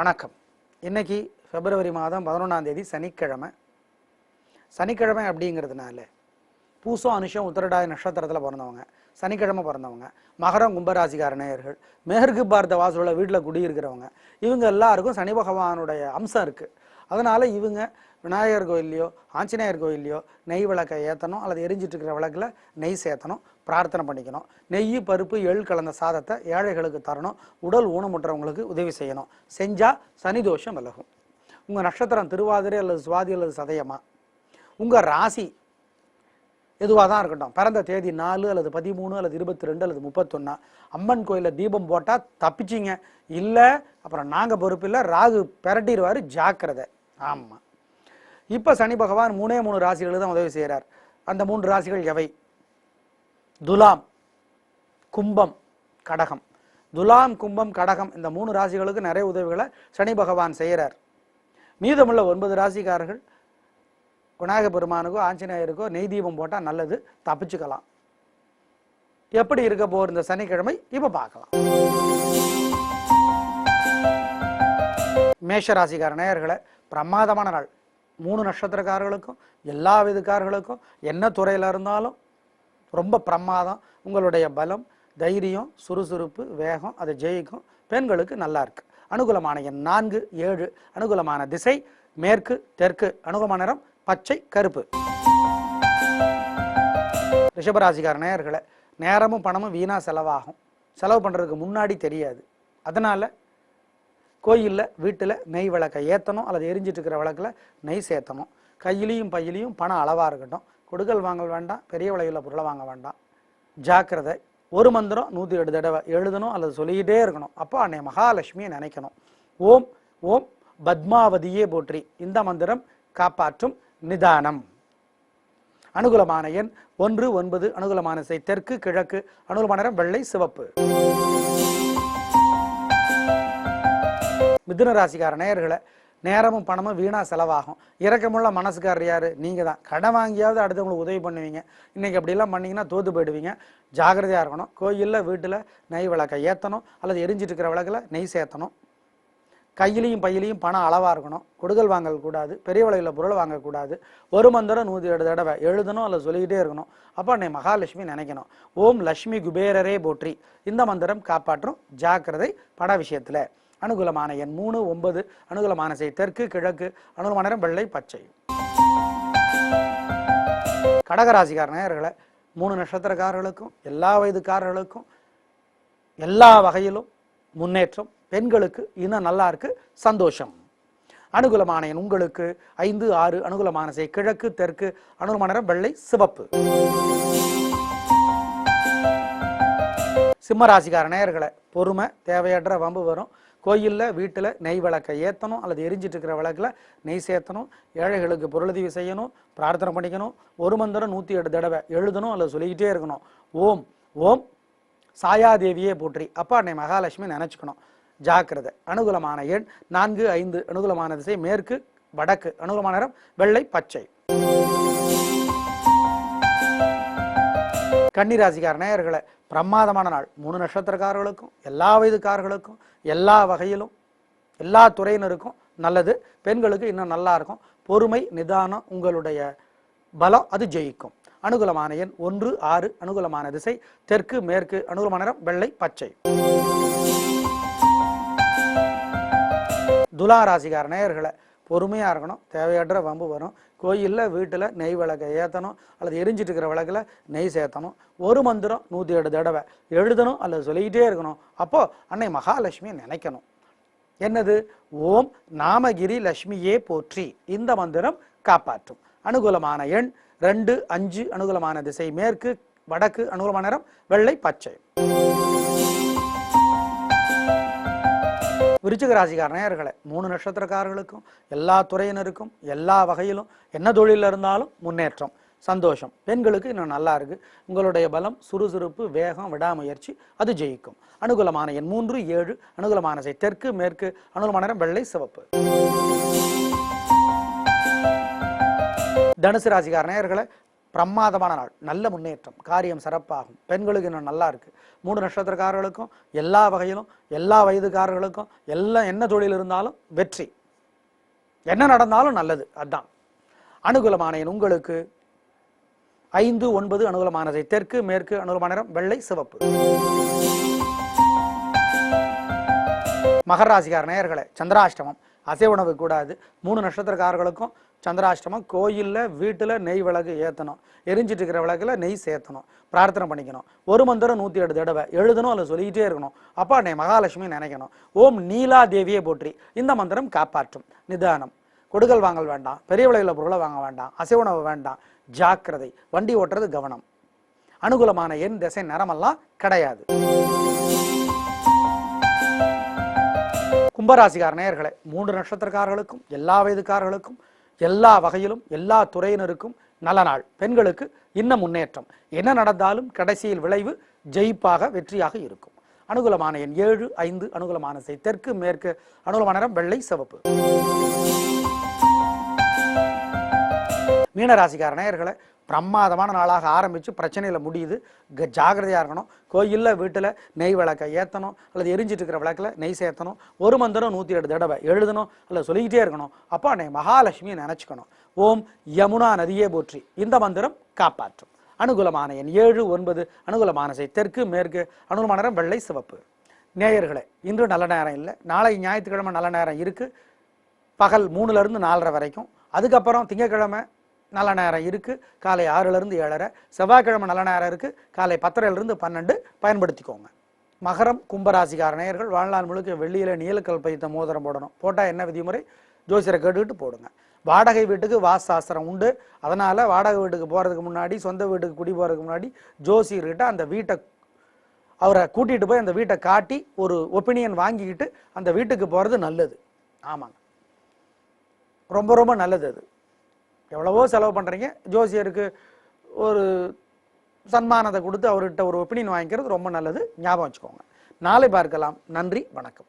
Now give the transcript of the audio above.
வணக்கம். இன்னைக்கு பிப்ரவரி மாதம் 11ஆம் தேதி சனிக்கிழமை. சனிக்கிழமை அப்படிங்கிறதுனால பூசம் அனுஷம் உத்திரட்டாதி நட்சத்திரத்தில் பிறந்தவங்க, சனிக்கிழமை பிறந்தவங்க, மகரம் கும்பராசிக்கார நேயர்கள், மேற்கு பார்த்த வாசலுள்ள வீட்டில் குடியிருக்கிறவங்க, இவங்க எல்லாருக்கும் சனி பகவானுடைய அம்சம் இருக்குது. அதனால் இவங்க விநாயகர் கோயில்லையோ ஆஞ்சநேயர் கோயில்லையோ நெய் விளக்கை ஏற்றணும், அல்லது எரிஞ்சிட்டு இருக்கிற விளக்கில் நெய் சேர்த்தணும், பிரார்த்தனை பண்ணிக்கணும். நெய் பருப்பு எள் கலந்த சாதத்தை ஏழைகளுக்கு தரணும், உடல் ஊனமுற்றவங்களுக்கு உதவி செய்யணும். செஞ்சால் சனி தோஷம் விலகும். உங்கள் நட்சத்திரம் திருவாதிரை அல்லது சுவாதி அல்லது சதயமா, உங்கள் ராசி எதுவாக தான் இருக்கட்டும், பிறந்த தேதி 4 அல்லது 13 அல்லது 22 அல்லது 31, அம்மன் கோயிலில் தீபம் போட்டால் தப்பிச்சிங்க, இல்லை அப்புறம் நாங்கள் பொறுப்பில்லை, ராகு பெரட்டிடுவார், ஜாக்கிரதை. ஆமாம், இப்போ சனி பகவான் 3 ராசிகளுக்கு தான் உதவி செய்கிறார். அந்த 3 ராசிகள் எவை? துலாம், கும்பம், கடகம். துலாம், கும்பம், கடகம் இந்த 3 ராசிகளுக்கு நிறைய உதவிகளை சனி பகவான் செய்கிறார். மீதமுள்ள 9 ராசிக்காரர்கள் விநாயக பெருமானுக்கோ ஆஞ்சநேயருக்கோ நெய் தீபம் போட்டால் நல்லது, தப்பிச்சுக்கலாம். எப்படி இருக்க போகிற இந்த சனிக்கிழமை இப்போ பார்க்கலாம். மேஷ ராசிக்கார நேயர்களை பிரமாதமான நாள். 3 நட்சத்திரக்காரர்களுக்கும் எல்லா விதக்காரர்களுக்கும் என்ன துறையில் இருந்தாலும் ரொம்ப பிரமாதம். உங்களுடைய பலம், தைரியம், சுறுசுறுப்பு, வேகம் அதை ஜெயிக்கும். பெண்களுக்கு நல்லா இருக்கு. அனுகூலமான எண் 4, 7. அனுகூலமான திசை மேற்கு, தெற்கு. அனுகூலமான நிறம் பச்சை, கருப்பு. ரிஷபராசிக்கார நேயர்களை நேரமும் பணமும் வீணா செலவாகும். செலவு பண்ணுறதுக்கு முன்னாடி தெரியாது. அதனால் கோயிலில் வீட்டில் நெய் விளக்கை ஏற்றணும், அல்லது எரிஞ்சிட்டு இருக்கிற விளக்கில் நெய் சேர்த்தணும். கையிலையும் பையிலையும் பணம் அளவாக இருக்கட்டும். கொடுக்கல் வாங்கல் வேண்டாம், பெரிய விலையுள்ள பொருளை வாங்க வேண்டாம், ஜாக்கிரதை. ஒரு மந்திரம் 108 தடவை எழுதணும் அல்லது சொல்லிக்கிட்டே இருக்கணும். அப்போ அன்னை மகாலட்சுமியை நினைக்கணும். ஓம் ஓம் பத்மாவதியே போற்றி. இந்த மந்திரம் காப்பாற்றும் நிதானம். அனுகூலமான எண் 1, 9. அனுகூலமான திசை தெற்கு, கிழக்கு. அனுகூலமான நிறம் வெள்ளை, சிவப்பு. மிதுன ராசிக்கார நேயர்களை நேரமும் பணமும் வீணா செலவாகும். இரக்கமுள்ள மனசுக்காரர் யாரு? நீங்கள் தான். கடன் வாங்கியாவது அடுத்தவங்களுக்கு உதவி பண்ணுவீங்க. இன்னைக்கு அப்படிலாம் பண்ணிங்கன்னா தோத்து போயிடுவீங்க. ஜாகிரதையாக இருக்கணும். கோயிலில் வீட்டில் நெய் விளக்கை ஏற்றணும், அல்லது எரிஞ்சிட்டு இருக்கிற விளக்கில் நெய் சேர்த்தணும். கையிலையும் பையிலையும் பணம் அளவாக இருக்கணும். கொடுக்கல் வாங்கல் கூடாது, பெரிய விலையில் பொருள் வாங்கக்கூடாது. ஒரு மந்திரம் 108 தடவை எழுதணும் அல்லது சொல்லிக்கிட்டே இருக்கணும். அப்போ அன்னை மகாலட்சுமி நினைக்கணும். ஓம் லட்சுமி குபேரரே போற்றி. இந்த மந்திரம் காப்பாற்றும், ஜாக்கிரதை பண விஷயத்தில். அனுகூலமான எண் 3, 9. அனுகூலமான திசை தெற்கு, கிழக்கு. அனுகூலமான நிறம் வெள்ளை, பச்சை. கடகராசிக்கார நேயர்களை 3 நட்சத்திரக்காரர்களுக்கும் எல்லா வயதுக்காரர்களுக்கும் எல்லா வகையிலும் முன்னேற்றம். பெண்களுக்கு இன்னும் நல்லா இருக்கு, சந்தோஷம். அனுகூலமான எண் உங்களுக்கு 5, 6. அனுகூலமான திசை கிழக்கு, தெற்கு. அனுகூலமான நிறம் வெள்ளை, சிவப்பு. சிம்ம ராசிக்கார நேயர்களை பொறுமை, தேவையற்ற வம்பு வரும். கோயிலில் வீட்டில் நெய் விளக்கை ஏற்றணும், அல்லது எரிஞ்சிட்டு இருக்கிற விளக்கில் நெய் சேர்த்தணும். ஏழைகளுக்கு பொருளுதவி செய்யணும், பிரார்த்தனை பண்ணிக்கணும். ஒரு மந்திரம் 108 தடவை எழுதணும் அல்லது சொல்லிக்கிட்டே இருக்கணும். ஓம் ஓம் சாயாதேவியே போற்றி. அப்பா அன்னை மகாலட்சுமி நினச்சிக்கணும், ஜாக்கிரதை. அனுகூலமான எண் 4, 5. அனுகூலமான திசை மேற்கு, வடக்கு. அனுகூலமான நிறம் வெள்ளை, பச்சை. கன்னிராசிக்கார நேயர்களை பிரமாதமான நாள். 3 நட்சத்திரக்காரர்களுக்கும் எல்லா வயதுக்காரர்களுக்கும் எல்லா வகையிலும் எல்லா துறையினருக்கும் நல்லது. பெண்களுக்கு இன்னும் நல்லா இருக்கும். பொறுமை, நிதானம் உங்களுடைய பலம், அது ஜெயிக்கும். அனுகூலமான எண் 1, 6. அனுகூலமான திசை தெற்கு, மேற்கு. அனுகூலமான நிறம் வெள்ளை, பச்சை. துலா ராசிக்கார நேயர்களை பொறுமையாக இருக்கணும், தேவையற்ற வம்பு வரும். கோயிலில் வீட்டில் நெய் விளக்கை ஏற்றணும், அல்லது எரிஞ்சிட்டு இருக்கிற விளக்கில் நெய் சேர்த்தணும். ஒரு மந்திரம் 108 தடவை எழுதணும் அல்லது சொல்லிக்கிட்டே இருக்கணும். அப்போது அன்னை மகாலட்சுமியை நினைக்கணும். என்னது? ஓம் நாமகிரி லட்சுமியே போற்றி. இந்த மந்திரம் காப்பாற்றும். அனுகூலமான எண் 2, 5. அனுகூலமான திசை மேற்கு, வடக்கு. அனுகூலமான நிறம் வெள்ளை, பச்சை. விருச்சிக ராசிக்கார நேயர்களை 3 நட்சத்திரக்காரர்களுக்கும் எல்லா துறையினருக்கும் எல்லா வகையிலும் என்ன தொழிலில் இருந்தாலும் முன்னேற்றம், சந்தோஷம். பெண்களுக்கு இன்னும் நல்லா இருக்கு. உங்களுடைய பலம், சுறுசுறுப்பு, வேகம், விடாமுயற்சி, அது ஜெயிக்கும். அனுகூலமான எண் 3, 7. அனுகூலமான திசை தெற்கு, மேற்கு. அனுகூலமான நிறம் வெள்ளை, சிவப்பு. தனுசு ராசிக்கார நேயர்களை பிரமாதமான நாள், நல்ல முன்னேற்றம், காரியம் சிறப்பாகும். பெண்களுக்கு இன்னும் நல்லா இருக்கு. 3 நட்சத்திரக்காரர்களுக்கும் எல்லா வகையிலும், எல்லா வயதுக்காரர்களுக்கும், எல்லாம் என்ன தொழில் இருந்தாலும் வெற்றி, என்ன நடந்தாலும் நல்லது. அதுதான் அனுகூலமான எண் உங்களுக்கு 5, 9. அனுகூலமானதை தெற்கு மேற்கு. அனுகூலமான நிறம் வெள்ளை சிவப்பு. மகர ராசிக்கார நேயர்களே, சந்திராஷ்டமம், அசைவ உணவு கூடாது. 3 நட்சத்திரக்காரர்களுக்கும் சந்திராஷ்டமம். கோயிலில் வீட்டில் நெய் விளக்கு ஏற்றணும், எரிஞ்சிட்டு இருக்கிற விளக்குல நெய் சேர்த்தணும், பிரார்த்தனை பண்ணிக்கணும். ஒரு மந்திரம் 108 தடவை எழுதணும், அதில் சொல்லிக்கிட்டே இருக்கணும். அப்பா அன்னை மகாலட்சுமி நினைக்கணும். ஓம் நீலா தேவியை போற்றி. இந்த மந்திரம் காப்பாற்றும். நிதானம், கொடுக்கல் வாங்கல் வேண்டாம், பெரிய விலையில் பொருளை வாங்க வேண்டாம், அசைவ உணவு வேண்டாம், ஜாக்கிரதை, வண்டி ஓட்டுறது கவனம். அனுகூலமான எண் திசை நிறமெல்லாம் கிடையாது. கும்பராசிக்கார நேயர்களே, 3 நட்சத்திரக்காரர்களுக்கும் எல்லா வயதுக்காரர்களுக்கும் எல்லா வகையிலும் எல்லா துறையினருக்கும் நல்ல நாள். பெண்களுக்கு இன்னும் முன்னேற்றம், என்ன நடந்தாலும் கடைசியில் விளைவு ஜெயிப்பாக வெற்றியாக இருக்கும். அனுகூலமான எண் 7, 5. அனுகூலமான திசை தெற்கு மேற்கு. அனுகூலமான நிறம் வெள்ளை சிவப்பு. மீனராசிக்கார நேயர்களை, பிரமாதமான நாளாக ஆரம்பித்து பிரச்சனையில் முடியுது. ஜாகிரதையாக இருக்கணும். கோயிலில் வீட்டில் நெய் விளக்கை ஏற்றணும், அல்லது எரிஞ்சிட்டு இருக்கிற விளக்கில் நெய் சேர்த்தணும். ஒரு மந்திரம் 108 தடவை எழுதணும், அல்லது சொல்லிக்கிட்டே இருக்கணும். அப்போ அன்னை மகாலட்சுமியை நினச்சிக்கணும். ஓம் யமுனா நதியே போற்றி. இந்த மந்திரம் காப்பாற்றும். அனுகூலமான எண் 7, 9. அனுகூலமான திசை தெற்கு மேற்கு. அனுகூலமான நிறம் வெள்ளை சிவப்பு. நேயர்களே, இன்று நல்ல நேரம் இல்லை. நாளை ஞாயிற்றுக்கிழமை நல்ல நேரம் இருக்குது, பகல் 3லிருந்து 4:30 வரைக்கும். அதுக்கப்புறம் திங்கக்கிழமை நல்ல நேரம் இருக்குது, காலை 6லிருந்து 7:30. செவ்வாய்க்கிழமை நல்ல நேரம் இருக்குது, காலை 10:30லிருந்து 12. பயன்படுத்திக்கோங்க. மகரம் கும்பராசிக்கார நேயர்கள், வாழ்நாள் முழுக்க வெள்ளியில் நீலக்கல் பதித்த மோதிரம் போடணும். போட்டால் என்ன விதிமுறை ஜோசியரை கேட்டுக்கிட்டு போடுங்க. வாடகை வீட்டுக்கு வாஸ்தாஸ்திரம் உண்டு. அதனால் வாடகை வீட்டுக்கு போகிறதுக்கு முன்னாடி, சொந்த வீட்டுக்கு குடி போகிறதுக்கு முன்னாடி ஜோசியர்கிட்ட அந்த வீட்டை அவரை கூட்டிகிட்டு போய் அந்த வீட்டை காட்டி ஒரு ஒப்பீனியன் வாங்கிக்கிட்டு அந்த வீட்டுக்கு போகிறது நல்லது. ஆமாங்க, ரொம்ப ரொம்ப நல்லது. அது எவ்வளவோ செலவு பண்ணுறீங்க, ஜோசியருக்கு ஒரு சன்மானத்தை கொடுத்து அவர்கிட்ட ஒரு ஒப்பீனியன் வாங்கிக்கிறது ரொம்ப நல்லது. ஞாபகம் வச்சுக்கோங்க. நாளை பார்க்கலாம். நன்றி, வணக்கம்.